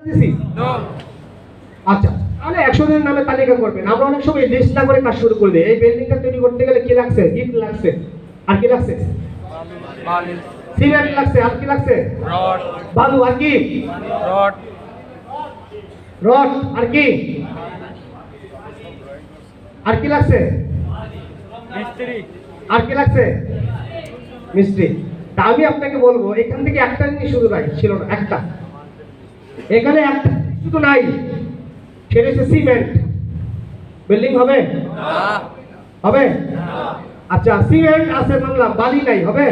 দিছি আচ্ছা তাহলে 100 জনের নামে তালিকা করবেন। আমরা অনেক সময় লিস্ট না করে কাজ শুরু করে দিই। এই বিল্ডিংটা তৈরি করতে গেলে কি লাগছে? ইট লাগছে, আর কি লাগছে? সিমেন্ট লাগছে, আর কি লাগছে? রড, বালু, আর কি? রড, রড, আর কি? আর কি লাগছে? মিস্ত্রি, আর কি লাগছে? মিস্ত্রি। তা আমি আপনাকে বলবো এখান থেকে একটা জিনিস শুধু নাই, ছিল না একটা, এখানে একটা শুধু নাই, সেটা হচ্ছে সিমেন্ট। বিল্ডিং হবে? হবে? আচ্ছা সিমেন্ট আছে মানলাম, বালি নাই, হবে?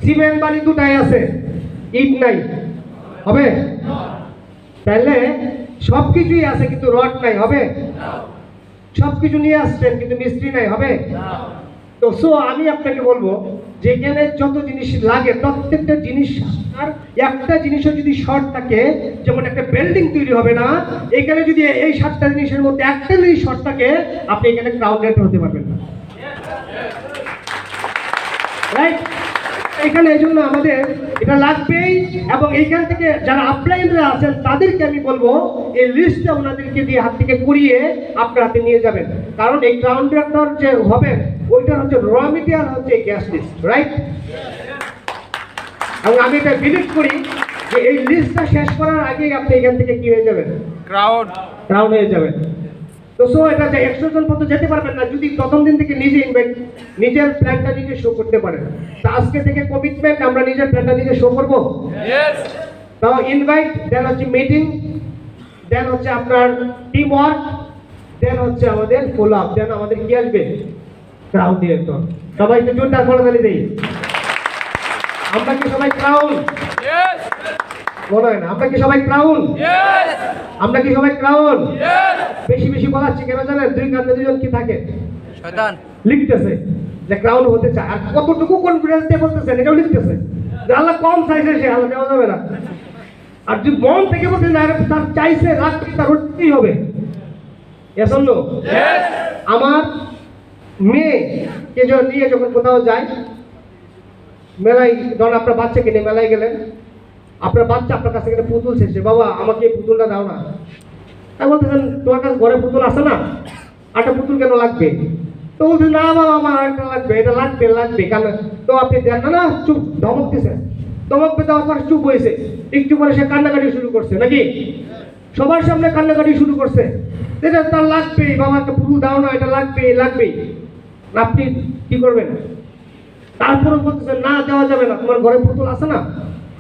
সিমেন্ট বালি দুটাই আছে, ইট নাই, হবে? তাহলে সবকিছুই আছে কিন্তু রড নাই, হবে? সবকিছু নিয়ে আসছেন কিন্তু মিস্ত্রি নাই, হবে? তো আমি আপনাকে বলবো যে এখানে যত জিনিস লাগে প্রত্যেকটা জিনিস, আর একটা জিনিসও যদি শর্ট থাকে, যেমন একটা বিল্ডিং তৈরি হবে না, এখানে যদি এই 7টা জিনিসের মধ্যে একটা যদি শর্ট থাকে, আপনি এখানে ক্রাউডেড হতে পারবেন না, রাইট? এখানে এই জন্য আমাদের এটা লাগবেই। এবং এইখান থেকে যারা আপলাইনরা আছেন তাদেরকে আমি বলবো এই লিস্টটা ওনাদেরকে দিয়ে হাত থেকে করিয়ে আপনার হাতে নিয়ে যাবেন, কারণ এই কন্ট্রাক্টর যে হবে ওইটা হচ্ছে র মেটেরিয়াল, হচ্ছে গ্যাস লিস্ট, রাইট? এবং আমি এটা বিলিভ করি যে এই লিস্টটা শেষ করার আগেই আপনি এখান থেকে কি হয়ে যাবেন? ক্রাউড হয়ে যাবেন। তো এটা যে 100 জন পর্যন্ত যেতে পারবেন না যদি প্রথম দিন থেকে নিজের প্ল্যানটা নিজে শো করতে পারেন। তা আজকে থেকে কমিটমেন্ট, আমরা নিজের প্ল্যানটা নিজে শো করব। ইয়েস, তাও ইনভাইট, দেন হচ্ছে মিটিং, দেন হচ্ছে আপনার টিম ওয়ার্ক, দেন হচ্ছে আমাদের ফলো আপ, দেন আমাদের কি আসবে? Crowd director. সবাই একটু জোরদার করতালি দেই। আমরা কি সবাই ক্রাউন? ইয়েস, মনে হয় না। আমরা কি সবাই ক্রাউন? ইয়েস, আমরা কি সবাই ক্রাউন? ইয়েস। বেশি বেশি বলাচ্ছি কেন জানেন? দুই কান্দে দুজন কি থাকে? শয়তান লিখতেছে যে ক্রাউন হতে চায়, আর কতটুকু কনফিডেন্স দিয়ে বলতেছেন এটাও লিখতেছে যে আল্লাহ কম চাইছে, সে আল্লাহ দেওয়া যাবে না। আর যদি মন থেকে বলতে না তার চাইছে রাখতে, তার হতেই হবে। এখন আমার মেয়েকে নিয়ে যখন কোথাও যাই, মেলায় ধরুন আপনার বাচ্চাকে নিয়ে মেলায় গেলেন, আপনার বাচ্চা আপনার কাছে একটা পুতুল শেষে, বাবা আমাকে এই পুতুলটা দাও না। তাই বলতেছেন তোমার কাছে ঘরে পুতুল আছে না, একটা পুতুল কেন লাগবে? তো বলছে না বাবা আমার আরেকটা লাগবে, এটা লাগবে লাগবে কেন? তো আপনি দেন না, না চুপ, ধমক দিচ্ছেন। ধমক দেওয়ার পরে চুপ হয়েছে, একটু পরে সে কান্নাকাটি শুরু করছে, নাকি সবার সামনে কান্নাকাটি শুরু করছে, এটা তার লাগবেই, বাবা একটা পুতুল দাও না, এটা লাগবেই লাগবেই। আপনি কি করবেন? তারপরে বলতেছেন না দেওয়া যাবে না, তোমার ঘরে পুতুল আছে না।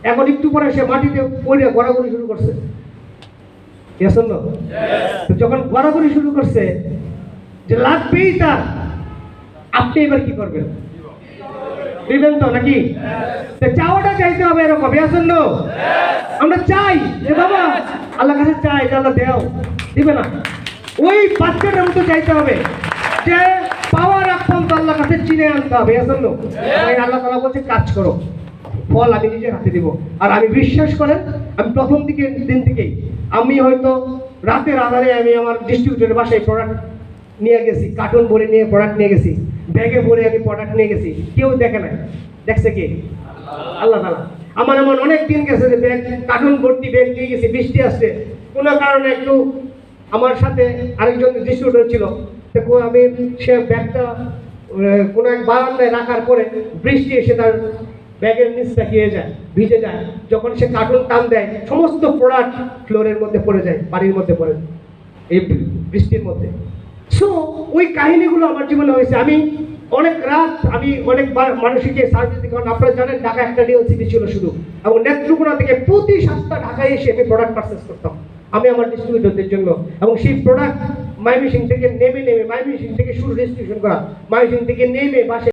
এখন একটু পরে সে মাটিতে পড়ে গড়াগড়ি শুরু করছে। যখন গড়াগড়ি শুরু করছে যে লাগবেই তার, আপনি এবার কি করবেন? দিবেন তো নাকি? চাওয়াটা চাইতে হবে এরকম। আমরা চাই যে বাবা আল্লাহ কাছে চাই যে আল্লাহ দেও, দিবে না। ওই বাচ্চাটার মতো চাইতে হবে যে পাওয়ার এখন তো আল্লাহ কাছে চিনে আনতে হবে। আল্লাহ তাআলা বলছে কাজ করো, ফল আমি নিজের হাতে দিব। আর আমি বিশ্বাস করেন, আমি প্রথম দিন থেকেই আমি হয়তো রাতের আধারে আমি আমার ডিস্ট্রিবিউটরের বাসায় প্রোডাক্ট নিয়ে গেছি, কার্টুন ভরে নিয়ে প্রোডাক্ট নিয়ে গেছি, ব্যাগে ভরে আমি প্রোডাক্ট নিয়ে গেছি। কেউ দেখে নাই, দেখছে কে? আল্লাহ তাআলা। আমার এমন অনেক দিন গেছে যে ব্যাগ, কার্টুন ভর্তি ব্যাগ নিয়ে গেছি, বৃষ্টি আসছে, কোনো কারণে একটু আমার সাথে আরেকজন ডিস্ট্রিবিউটর ছিল, তো আমি সে ব্যাগটা কোনো এক বারান্দায় রাখার পরে বৃষ্টি এসে তার ব্যাগের নিচটা গিয়ে যায়, ভিজে যায়। যখন সে কার্টুন টান দেয়, সমস্ত প্রোডাক্ট ফ্লোরের মধ্যে পড়ে যায়, বাড়ির মধ্যে পড়ে যায় এই বৃষ্টির মধ্যে। ওই কাহিনীগুলো আমার জীবনে হয়েছে। আমি অনেক রাত, আমি অনেক মানুষকে সার্ভিস দিই, কারণ আপনারা জানেন ঢাকা একটা ডিএলসিবি ছিল শুধু, এবং নেত্রকোনা থেকে প্রতি সপ্তাহ ঢাকায় এসে আমি প্রোডাক্ট পারচেস করতাম আমি আমার ডিস্ট্রিবিউটরদের জন্য। এবং সেই প্রোডাক্ট ময়মনসিংহ থেকে নেমে মাইমিসিং থেকে শুরু ডিস্ট্রিবিউশন করা, ময়মনসিংহ থেকে নেমে বাসে